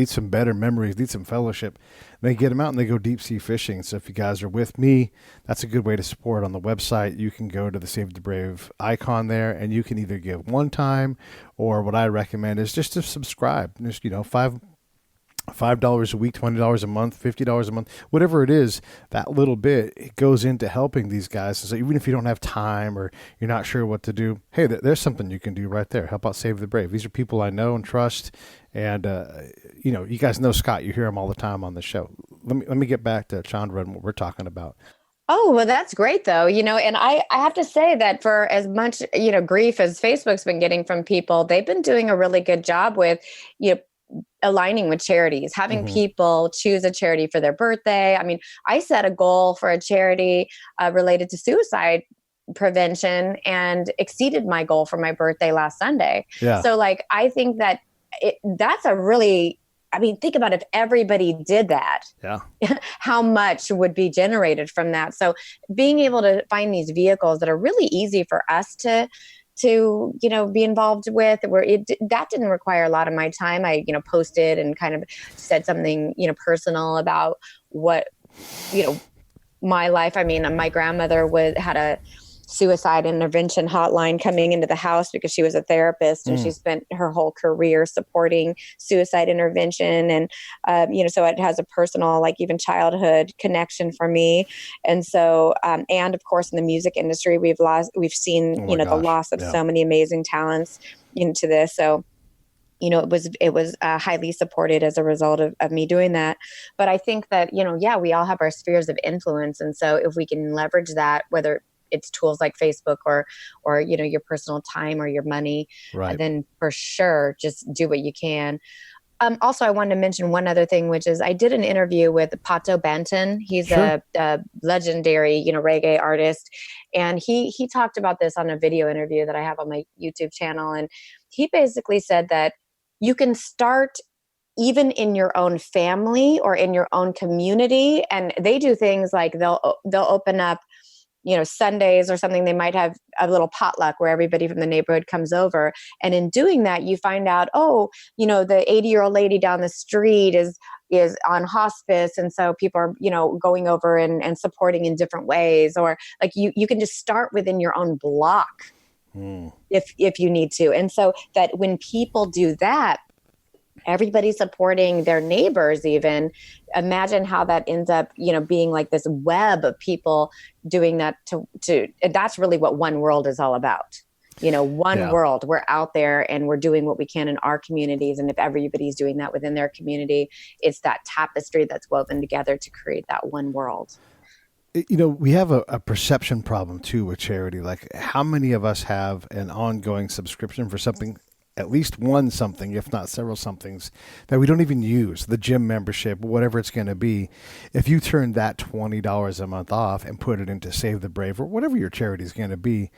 some better memories, need some fellowship. They get them out and they go deep sea fishing. So if you guys are with me, that's a good way to support. On the website, you can go to the Save the Brave icon there, and you can either give one time, or what I recommend is just to subscribe. Just $5 a week, $20 a month, $50 a month, whatever it is, that little bit, it goes into helping these guys. So even if you don't have time or you're not sure what to do, hey, there's something you can do right there. Help out Save the Brave. These are people I know and trust. And, you guys know Scott, you hear him all the time on the show. Let me get back to Chandra and what we're talking about. Oh, well, that's great, though. And I have to say that for as much, grief as Facebook's been getting from people, they've been doing a really good job with, aligning with charities, having people choose a charity for their birthday. I set a goal for a charity related to suicide prevention and exceeded my goal for my birthday last Sunday. Yeah. So like, I think that that's a really, I mean, think about if everybody did that, Yeah. how much would be generated from that. So being able to find these vehicles that are really easy for us to be involved with, where that didn't require a lot of my time. I, posted and kind of said something, personal about what, my life. I mean, my grandmother had a suicide intervention hotline coming into the house because she was a therapist and she spent her whole career supporting suicide intervention. And, so it has a personal, like even childhood connection for me. And so, and of course in the music industry, we've seen, the loss of so many amazing talents into this. So, it was highly supported as a result of me doing that. But I think that, we all have our spheres of influence. And so if we can leverage that, whether it's tools like Facebook or your personal time or your money, then for sure, just do what you can. Also, I wanted to mention one other thing, which is I did an interview with Pato Banton. He's a legendary, reggae artist. And he talked about this on a video interview that I have on my YouTube channel. And he basically said that you can start even in your own family or in your own community. And they do things like they'll open up, Sundays or something. They might have a little potluck where everybody from the neighborhood comes over. And in doing that, you find out, the 80-year-old lady down the street is on hospice. And so people are, going over and supporting in different ways. Or like you can just start within your own block if you need to. And so that when people do that, everybody supporting their neighbors, even imagine how that ends up, being like this web of people doing that to that's really what One World is all about. One world, we're out there and we're doing what we can in our communities. And if everybody's doing that within their community, it's that tapestry that's woven together to create that one world. We have a perception problem too with charity. Like how many of us have an ongoing subscription for something, at least one something, if not several somethings that we don't even use, the gym membership, whatever it's going to be. If you turn that $20 a month off and put it into Save the Brave or whatever your charity is going to be,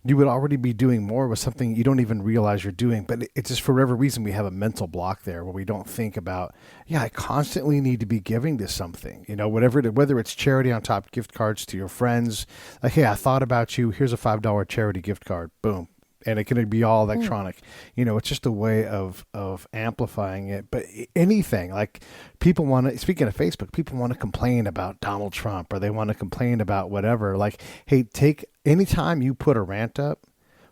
you would already be doing more with something you don't even realize you're doing. But it's just for whatever reason, we have a mental block there where we don't think about, I constantly need to be giving to something, whether it's charity on top, gift cards to your friends, like, hey, I thought about you. Here's a $5 charity gift card. Boom. And it can be all electronic. It's just a way of amplifying it. But anything, like people want to, speaking of Facebook, people want to complain about Donald Trump or they want to complain about whatever. Like, hey, anytime you put a rant up,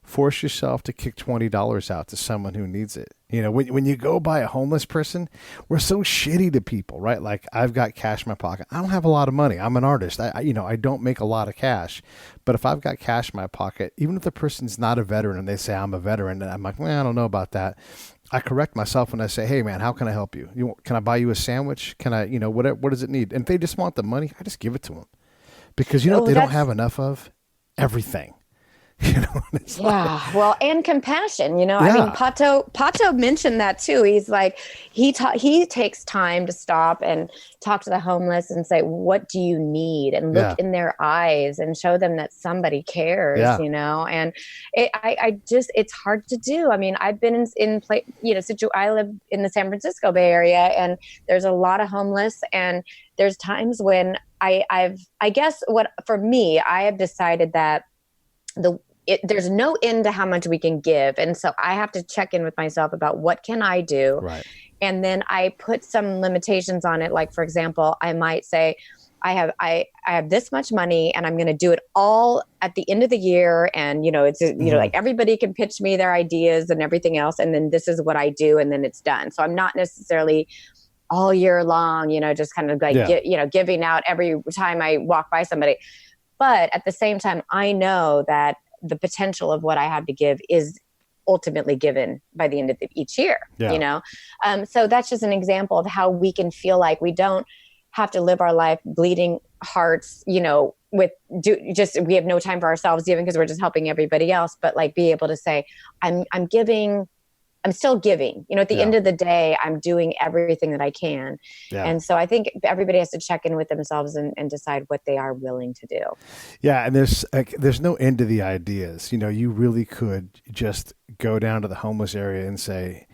force yourself to kick $20 out to someone who needs it. When you go by a homeless person, we're so shitty to people, right? Like I've got cash in my pocket. I don't have a lot of money. I'm an artist. I don't make a lot of cash, but if I've got cash in my pocket, even if the person's not a veteran and they say I'm a veteran, and I'm like, I don't know about that. I correct myself when I say, hey man, how can I help you? Can I buy you a sandwich? Can I, what does it need? And if they just want the money, I just give it to them because what they don't have enough of? Everything. Well, and compassion, I mean, Pato mentioned that too. He's like, he takes time to stop and talk to the homeless and say, what do you need? And look in their eyes and show them that somebody cares, and it's hard to do. I mean, I've been I live in the San Francisco Bay Area and there's a lot of homeless and there's times when I guess what for me, I have decided that there's no end to how much we can give. And so I have to check in with myself about what can I do? Right. And then I put some limitations on it. Like, for example, I might say, I have this much money and I'm going to do it all at the end of the year. And, it's, like everybody can pitch me their ideas and everything else. And then this is what I do. And then it's done. So I'm not necessarily all year long, just kind of like, giving out every time I walk by somebody. But at the same time, I know that the potential of what I have to give is ultimately given by the end of each year, So that's just an example of how we can feel like we don't have to live our life bleeding hearts, we have no time for ourselves even because we're just helping everybody else. But like be able to say, I'm giving I'm still giving, at the Yeah. end of the day, I'm doing everything that I can. Yeah. And so I think everybody has to check in with themselves and decide what they are willing to do. Yeah, and there's no end to the ideas. You really could just go down to the homeless area and say,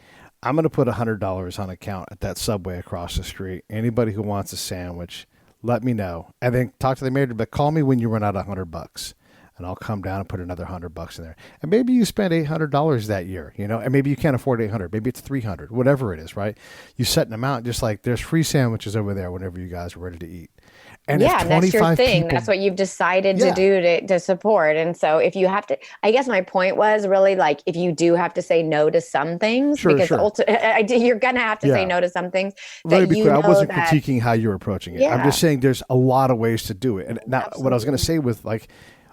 I'm going to put $100 on account at that Subway across the street. Anybody who wants a sandwich, let me know. And then talk to the manager, but call me when you run out of $100. And I'll come down and put another $100 in there. And maybe you spend $800 that year, and maybe you can't afford 800. Maybe it's 300, whatever it is, right? You set an amount, just like there's free sandwiches over there whenever you guys are ready to eat. And yeah, and that's your thing. People, that's what you've decided to do to support. And so if you have to, I guess my point was really like, if you do have to say no to some things, because you're going to have to say no to some things. Let me be clear. I wasn't critiquing how you're approaching it. Yeah. I'm just saying there's a lot of ways to do it. And now what I was going to say with like,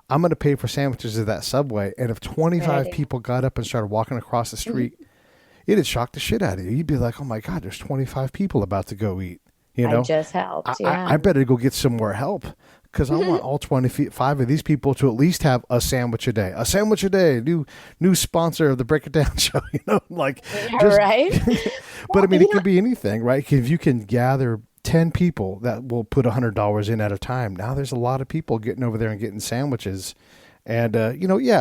I'm going to pay for sandwiches at that Subway. And if 25 people got up and started walking across the street, it'd shock the shit out of you. You'd be like, oh my God, there's 25 people about to go eat. I just helped. I better go get some more help because I want all 25 of these people to at least have a sandwich a day. A sandwich a day. New sponsor of the Break It Down show. Right? But I mean, it could be anything, right? If you can gather 10 people that will put $100 in at a time. Now there's a lot of people getting over there and getting sandwiches. And,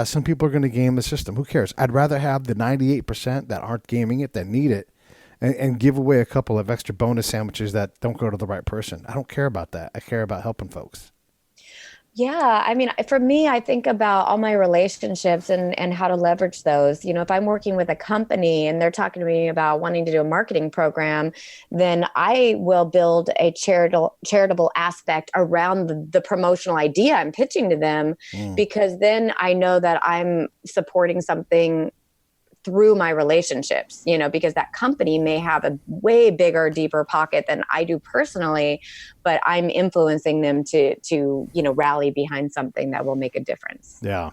some people are going to game the system. Who cares? I'd rather have the 98% that aren't gaming it, that need it, and give away a couple of extra bonus sandwiches that don't go to the right person. I don't care about that. I care about helping folks. Yeah. I mean, for me, I think about all my relationships and how to leverage those. If I'm working with a company and they're talking to me about wanting to do a marketing program, then I will build a charitable aspect around the promotional idea I'm pitching to them, because then I know that I'm supporting something through my relationships, because that company may have a way bigger, deeper pocket than I do personally, but I'm influencing them to rally behind something that will make a difference. Yeah.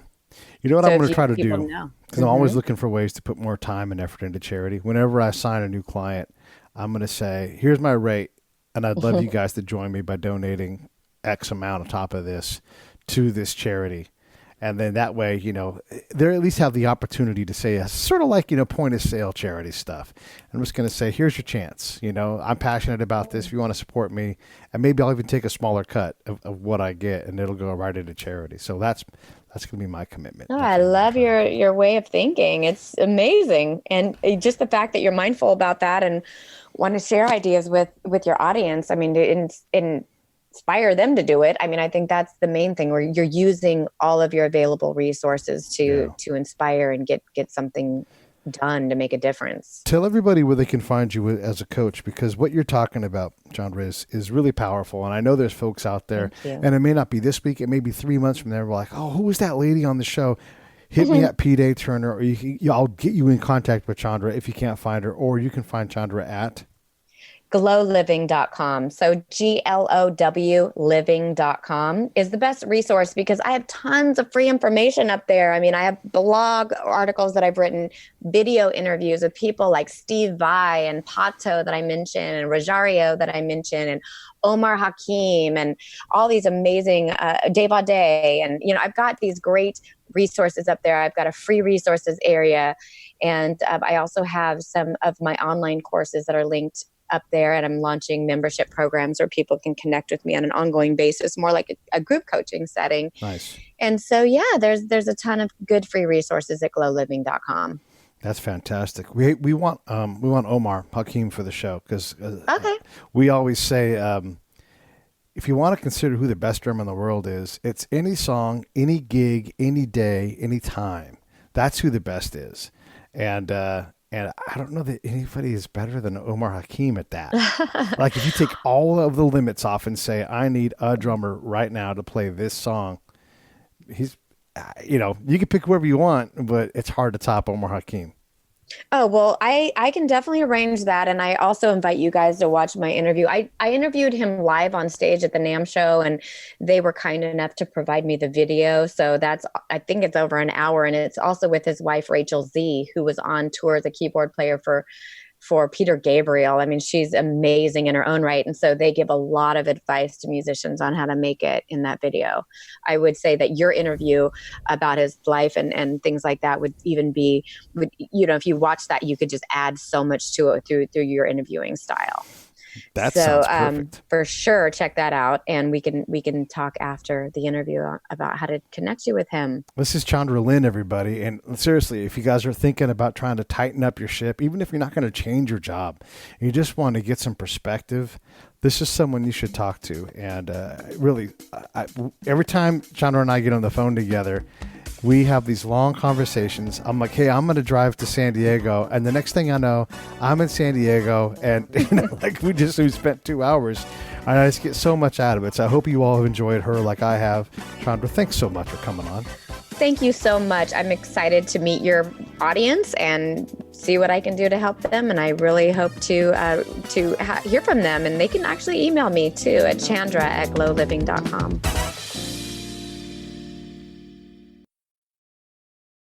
You know what I'm going to try to do? Because I'm always Mm-hmm. looking for ways to put more time and effort into charity. Whenever I sign a new client, I'm going to say, here's my rate, and I'd love you guys to join me by donating X amount on top of this to this charity. And then that way, they at least have the opportunity to say, sort of like, point of sale charity stuff. I'm just going to say, here's your chance. I'm passionate about this. If you want to support me, and maybe I'll even take a smaller cut of what I get, and it'll go right into charity. So that's going to be my commitment. Oh, I love your way of thinking. It's amazing. And just the fact that you're mindful about that and want to share ideas with your audience. I mean, inspire them to do it. I mean, I think that's the main thing, where you're using all of your available resources to inspire and get something done to make a difference. Tell everybody where they can find you as a coach, because what you're talking about, Chandra, is really powerful. And I know there's folks out there, and it may not be this week, it may be 3 months from there. We're like, oh, who was that lady on the show? Hit me at Pete A. Turner, or I'll get you in contact with Chandra if you can't find her, or you can find Chandra at glowliving.com. So GLOW living.com is the best resource, because I have tons of free information up there. I mean, I have blog articles that I've written, video interviews with people like Steve Vai and Pato that I mentioned, and Rosario that I mentioned, and Omar Hakim, and all these amazing Dave Aude. And, I've got these great resources up there. I've got a free resources area. And I also have some of my online courses that are linked up there, and I'm launching membership programs where people can connect with me on an ongoing basis, more like a group coaching setting. Nice. And so, there's a ton of good free resources at glowliving.com. That's fantastic. We want Omar Hakim for the show, because Okay. we always say, if you want to consider who the best drummer in the world is, it's any song, any gig, any day, any time. That's who the best is. And I don't know that anybody is better than Omar Hakim at that. Like, if you take all of the limits off and say, I need a drummer right now to play this song, he's, you can pick whoever you want, but it's hard to top Omar Hakim. Oh, well, I can definitely arrange that. And I also invite you guys to watch my interview. I interviewed him live on stage at the NAMM show, and they were kind enough to provide me the video. So I think it's over an hour. And it's also with his wife, Rachel Z, who was on tour as a keyboard player for for Peter Gabriel. I mean, she's amazing in her own right. And so they give a lot of advice to musicians on how to make it in that video. I would say that your interview about his life and things like that would if you watch that, you could just add so much to it through your interviewing style. That sounds perfect. For sure, check that out, and we can talk after the interview about how to connect you with him. This is Chandra Lynn, everybody, and seriously, if you guys are thinking about trying to tighten up your ship, even if you're not going to change your job, and you just want to get some perspective, this is someone you should talk to. And really, every time Chandra and I get on the phone together, we have these long conversations. I'm like, hey, I'm going to drive to San Diego. And the next thing I know, I'm in San Diego. And we spent 2 hours. And I just get so much out of it. So I hope you all have enjoyed her like I have. Chandra, thanks so much for coming on. Thank you so much. I'm excited to meet your audience and see what I can do to help them. And I really hope to hear from them. And they can actually email me too at chandra@glowliving.com.